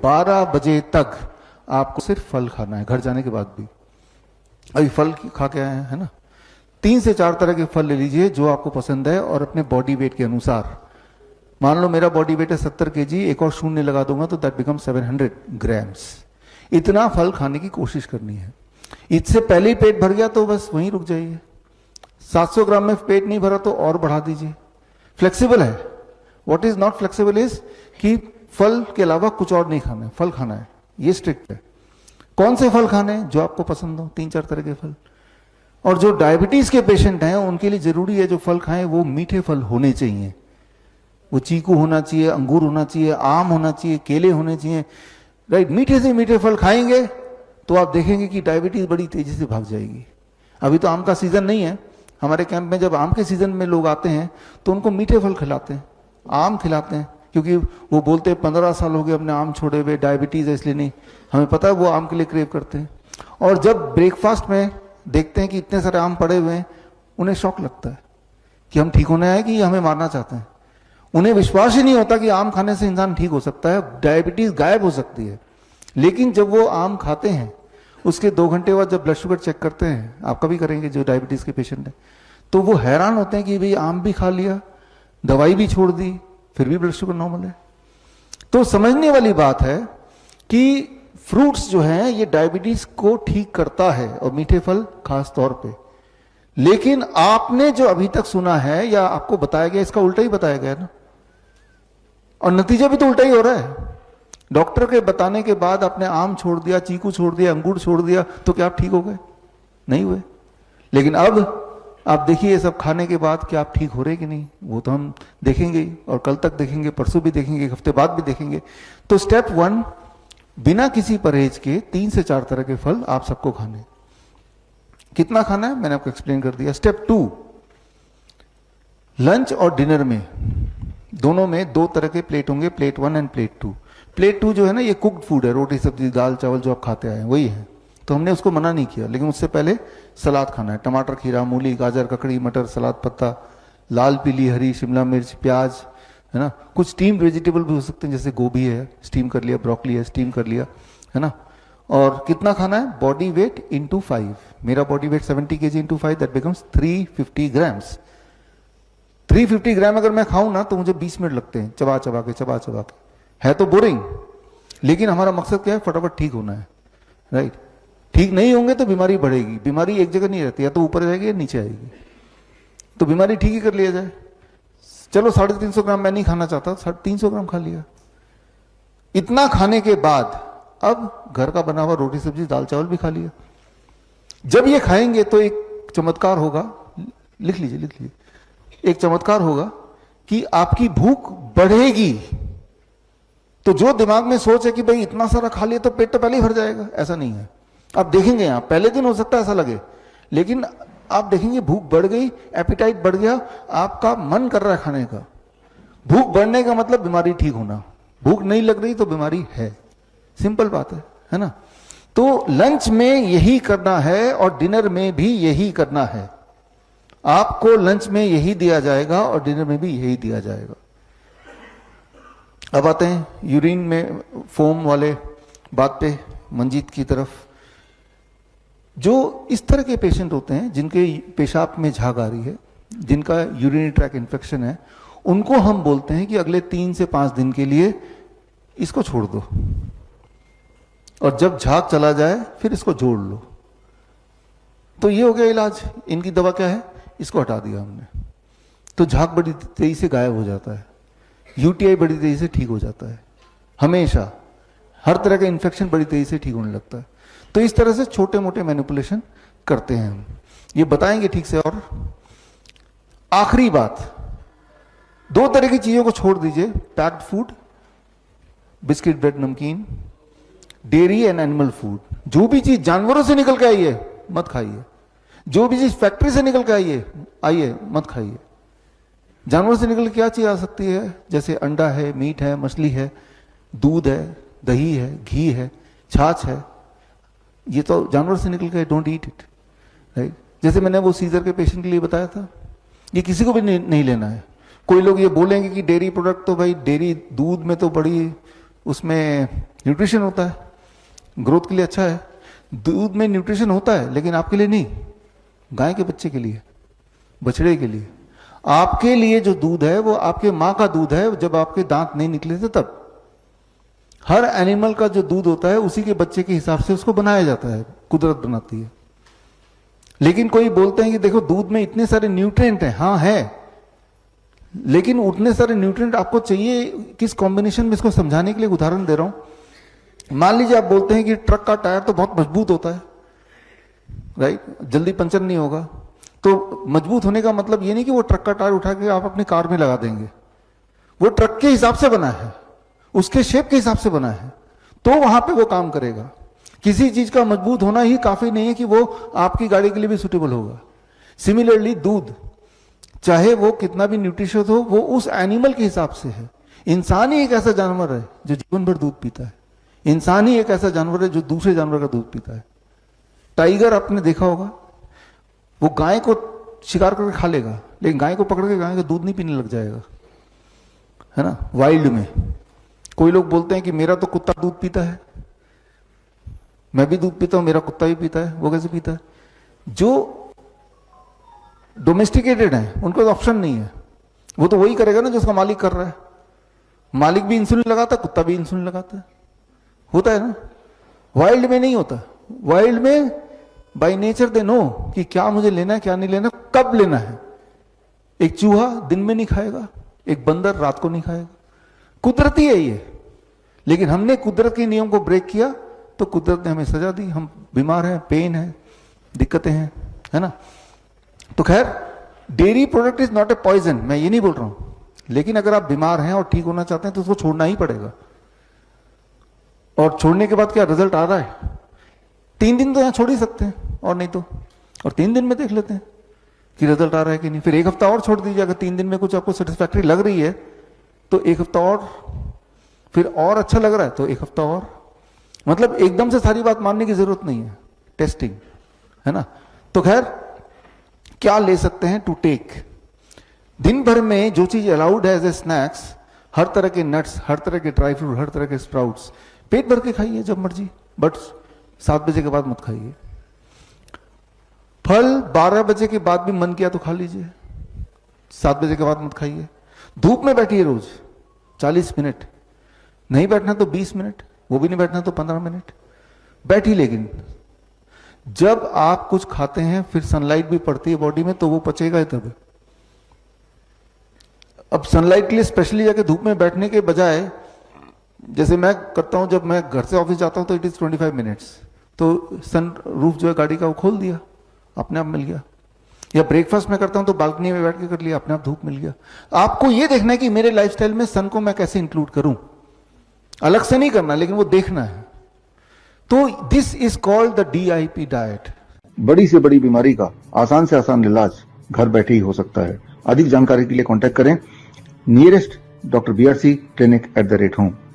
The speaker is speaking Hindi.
12 बजे तक आपको सिर्फ फल खाना है, घर जाने के बाद भी। अभी फल खा के आए हैं, है ना? 3 से 4 तरह के फल ले लीजिए जो आपको पसंद है, और अपने बॉडी वेट के अनुसार। मान लो मेरा बॉडी वेट है 70 kg, एक और शून्य लगा दूंगा तो दैट बिकम 700 ग्राम्स। इतना फल खाने की कोशिश करनी है। इससे पहले ही पेट भर गया तो बस वहीं रुक जाइए। 700 ग्राम में पेट नहीं भरा तो और बढ़ा दीजिए। फ्लेक्सिबल है। What is not flexible is कि फल के अलावा कुछ और नहीं खाना है, फल खाना है, ये स्ट्रिक्ट है। कौन से फल खाने हैं? जो आपको पसंद हो, 3-4 तरह के फल। और जो डायबिटीज के पेशेंट हैं उनके लिए जरूरी है जो फल खाएं वो मीठे फल होने चाहिए। वो चीकू होना चाहिए, अंगूर होना चाहिए, आम होना चाहिए, केले होने चाहिए, राइट? मीठे से मीठे फल खाएंगे तो आप देखेंगे कि डायबिटीज बड़ी तेजी से भाग जाएगी। अभी तो आम का सीजन नहीं है। हमारे कैंप में जब आम के सीजन में लोग आते हैं तो उनको मीठे फल खिलाते हैं, आम खिलाते हैं, क्योंकि वो बोलते हैं 15 साल हो गए अपने आम छोड़े हुए, डायबिटीज है इसलिए नहीं। हमें पता है वो आम के लिए क्रेव करते हैं। और जब ब्रेकफास्ट में देखते हैं कि इतने सारे आम पड़े हुए हैं, उन्हें शौक लगता है कि हम ठीक होने आए कि हमें मारना चाहते हैं। उन्हें विश्वास ही नहीं होता कि आम खाने से इंसान ठीक हो सकता है, डायबिटीज गायब हो सकती है। लेकिन जब वो आम खाते हैं उसके 2 घंटे बाद जब ब्लड शुगर चेक करते हैं, आप कभी करेंगे जो डायबिटीज के पेशेंट हैं, तो वो हैरान होते हैं कि भाई आम भी खा लिया, दवाई भी छोड़ दी, फिर भी ब्लड शुगर नॉर्मल है। तो समझने वाली बात है कि फ्रूट्स जो हैं ये डायबिटीज को ठीक करता है, और मीठे फल खास तौर पे। लेकिन आपने जो अभी तक सुना है या आपको बताया गया, इसका उल्टा ही बताया गया ना, और नतीजा भी तो उल्टा ही हो रहा है। डॉक्टर के बताने के बाद आपने आम छोड़ दिया, चीकू छोड़ दिया, अंगूर छोड़ दिया, तो क्या आप ठीक हो गए? नहीं हुए। लेकिन अब आप देखिए ये सब खाने के बाद क्या आप ठीक हो रहे कि नहीं, वो तो हम देखेंगे ही, और कल तक देखेंगे, परसों भी देखेंगे, एक हफ्ते बाद भी देखेंगे। तो स्टेप 1, बिना किसी परहेज के 3 से 4 तरह के फल आप सबको खाने। कितना खाना है मैंने आपको एक्सप्लेन कर दिया। स्टेप 2, लंच और डिनर में दोनों में 2 तरह के प्लेट होंगे, प्लेट 1 एंड प्लेट 2। प्लेट 2 जो है ना ये कुक्ड फूड है, रोटी सब्जी दाल चावल जो आप खाते आए हैं वही है, तो हमने उसको मना नहीं किया। लेकिन उससे पहले सलाद खाना है, टमाटर, खीरा, मूली, गाजर, ककड़ी, मटर, सलाद पत्ता, लाल पीली हरी शिमला मिर्च, प्याज, है ना। कुछ स्टीम वेजिटेबल भी हो सकते हैं, जैसे गोभी है स्टीम कर लिया, ब्रोकली है स्टीम कर लिया, है ना। और कितना खाना है? Body weight into 5। मेरा body weight 70 kg into 5 that becomes 350 grams. 350 ग्राम अगर मैं खाऊं ना तो मुझे 20 मिनट लगते हैं चबा चबा के। है तो बोरिंग, लेकिन हमारा मकसद क्या है? फटाफट ठीक होना है, राइट। ठीक नहीं होंगे तो बीमारी बढ़ेगी। बीमारी एक जगह नहीं रहती, या तो ऊपर जाएगी या नीचे आएगी। तो बीमारी ठीक ही कर लिया जाए। चलो 350 ग्राम मैं नहीं खाना चाहता, 350 ग्राम खा लिया। इतना खाने के बाद अब घर का बना हुआ रोटी सब्जी दाल चावल भी खा लिया। जब ये खाएंगे तो एक चमत्कार होगा, लिख लीजिए, एक चमत्कार होगा कि आपकी भूख बढ़ेगी। तो जो दिमाग में सोच है कि भाई इतना सारा खा लिया तो पेट तो पहले ही भर जाएगा, ऐसा नहीं है। आप देखेंगे यहां पहले दिन हो सकता है ऐसा लगे, लेकिन आप देखेंगे भूख बढ़ गई, एपिटाइट बढ़ गया, आपका मन कर रहा है खाने का। भूख बढ़ने का मतलब बीमारी ठीक होना। भूख नहीं लग रही तो बीमारी है, सिंपल बात है ना। तो लंच में यही करना है और डिनर में भी यही करना है। आपको लंच में यही दिया जाएगा और डिनर में भी यही दिया जाएगा। अब आते हैं यूरिन में फोम वाले बात पे, मंजीत की तरफ। जो इस तरह के पेशेंट होते हैं जिनके पेशाब में झाग आ रही है, जिनका यूरिनरी ट्रैक इन्फेक्शन है, उनको हम बोलते हैं कि अगले 3 से 5 दिन के लिए इसको छोड़ दो, और जब झाग चला जाए फिर इसको जोड़ लो। तो ये हो गया इलाज। इनकी दवा क्या है? इसको हटा दिया हमने, तो झाग बड़ी तेजी से गायब हो जाता है, यूटीआई बड़ी तेजी से ठीक हो जाता है, हमेशा हर तरह का इन्फेक्शन बड़ी तेजी से ठीक होने लगता है। तो इस तरह से छोटे मोटे मैनिपुलेशन करते हैं हम, ये बताएंगे ठीक से। और आखिरी बात, 2 तरह की चीजों को छोड़ दीजिए, पैक्ड फूड, बिस्किट ब्रेड नमकीन, डेयरी एंड एनिमल फूड। जो भी चीज जानवरों से निकल के आई है मत खाइए, जो भी चीज फैक्ट्री से निकल के आइए मत खाइए। जानवर से निकल के क्या चीज आ सकती है? जैसे अंडा है, मीट है, मछली है, दूध है, दही है, घी है, छाछ है, ये तो जानवर से निकल के, डोंट ईट इट, राइट। जैसे मैंने वो सीजर के पेशेंट के लिए बताया था, ये किसी को भी नहीं लेना है। कोई लोग ये बोलेंगे कि डेयरी प्रोडक्ट तो भाई डेयरी दूध में तो बड़ी उसमें न्यूट्रिशन होता है, ग्रोथ के लिए अच्छा है। दूध में न्यूट्रिशन होता है लेकिन आपके लिए नहीं, गाय के बच्चे के लिए, बछड़े के लिए। आपके लिए जो दूध है वो आपके माँ का दूध है, जब आपके दांत नहीं निकले थे तब। हर एनिमल का जो दूध होता है उसी के बच्चे के हिसाब से उसको बनाया जाता है, कुदरत बनाती है। लेकिन कोई बोलते हैं कि देखो दूध में इतने सारे न्यूट्रिएंट हैं, हाँ है, लेकिन उतने सारे न्यूट्रिएंट आपको चाहिए किस कॉम्बिनेशन में, इसको समझाने के लिए उदाहरण दे रहा हूं। मान लीजिए आप बोलते हैं कि ट्रक का टायर तो बहुत मजबूत होता है, राइट, जल्दी पंचर नहीं होगा। तो मजबूत होने का मतलब ये नहीं कि वो ट्रक का टायर उठा के आप अपनी कार में लगा देंगे। वो ट्रक के हिसाब से बना है, उसके शेप के हिसाब से बना है, तो वहां पे वो काम करेगा। किसी चीज का मजबूत होना ही काफी नहीं है कि वो आपकी गाड़ी के लिए भी सुटेबल होगा। सिमिलरली दूध, चाहे वो कितना भी न्यूट्रिशियस हो, वो उस एनिमल के हिसाब से है। इंसान ही एक ऐसा जानवर है जो जीवन भर दूध पीता है। इंसान ही एक ऐसा जानवर है जो दूसरे जानवर का दूध पीता है। टाइगर आपने देखा होगा, वो गाय को शिकार करके खा लेगा, लेकिन गाय को पकड़ के गाय का दूध नहीं पीने लग जाएगा, है ना। वाइल्ड में कोई लोग बोलते हैं कि मेरा तो कुत्ता दूध पीता है, मैं भी दूध पीता हूं, मेरा कुत्ता भी पीता है। वो कैसे पीता है? जो डोमेस्टिकेटेड है उनको तो ऑप्शन नहीं है, वो तो वही करेगा ना जो उसका मालिक कर रहा है। मालिक भी इंसुलिन लगाता है, कुत्ता भी इंसुलिन लगाता है, होता है ना। वाइल्ड में नहीं होता। वाइल्ड में बाय नेचर दे नो कि क्या मुझे लेना है, क्या नहीं लेना, कब लेना है। एक चूहा दिन में नहीं खाएगा, एक बंदर रात को नहीं खाएगा, कुदरती है ये। लेकिन हमने कुदरत के नियम को ब्रेक किया तो कुदरत ने हमें सजा दी। हम बीमार हैं, पेन है, दिक्कतें हैं, है ना। तो खैर, dairy product is not a poison, मैं ये नहीं बोल रहा हूं, लेकिन अगर आप बीमार हैं और ठीक होना चाहते हैं तो उसको छोड़ना ही पड़ेगा। और छोड़ने के बाद क्या रिजल्ट आ रहा है? 3 दिन तो यहां छोड़ ही सकते हैं, और नहीं तो और 3 दिन में देख लेते हैं कि रिजल्ट आ रहा है कि नहीं। फिर 1 हफ्ता और छोड़ दीजिए, अगर 3 दिन में कुछ आपको सेटिस्फैक्ट्री लग रही है तो 1 हफ्ता और, फिर और अच्छा लग रहा है तो 1 हफ्ता और। मतलब एकदम से सारी बात मानने की जरूरत नहीं है, टेस्टिंग, है ना। तो खैर, क्या ले सकते हैं टू टेक? दिन भर में जो चीज अलाउड है एज ए स्नैक्स, हर तरह के नट्स, हर तरह के ड्राई फ्रूट, हर तरह के स्प्राउट्स, पेट भर के खाइए जब मर्जी, बट 7 बजे के बाद मत खाइए। फल 12 बजे के बाद भी मन किया तो खा लीजिए, 7 बजे के बाद मत खाइए। धूप में बैठिए रोज 40 मिनट, नहीं बैठना तो 20 मिनट, वो भी नहीं बैठना तो 15 मिनट बैठी। लेकिन जब आप कुछ खाते हैं फिर सनलाइट भी पड़ती है बॉडी में, तो वो पचेगा ही तब। अब सनलाइट के लिए स्पेशली जाके धूप में बैठने के बजाय, जैसे मैं करता हूं, जब मैं घर से ऑफिस जाता हूं तो इट इज 25 मिनट्स, तो सन रूफ जो है गाड़ी का वो खोल दिया, अपने आप मिल गया। या ब्रेकफास्ट में करता हूं तो बालकनी में बैठ के कर लिया, अपने आप धूप मिल गया। आपको ये देखना है कि मेरे लाइफस्टाइल में सन को मैं कैसे इंक्लूड करूं, अलग से नहीं करना, लेकिन वो देखना है। तो this is called the DIP diet. बड़ी से बड़ी बीमारी का आसान से आसान इलाज घर बैठे ही हो सकता है। अधिक जानकारी के लिए कांटेक्ट करें नियरेस्ट Dr. BRC clinic@home।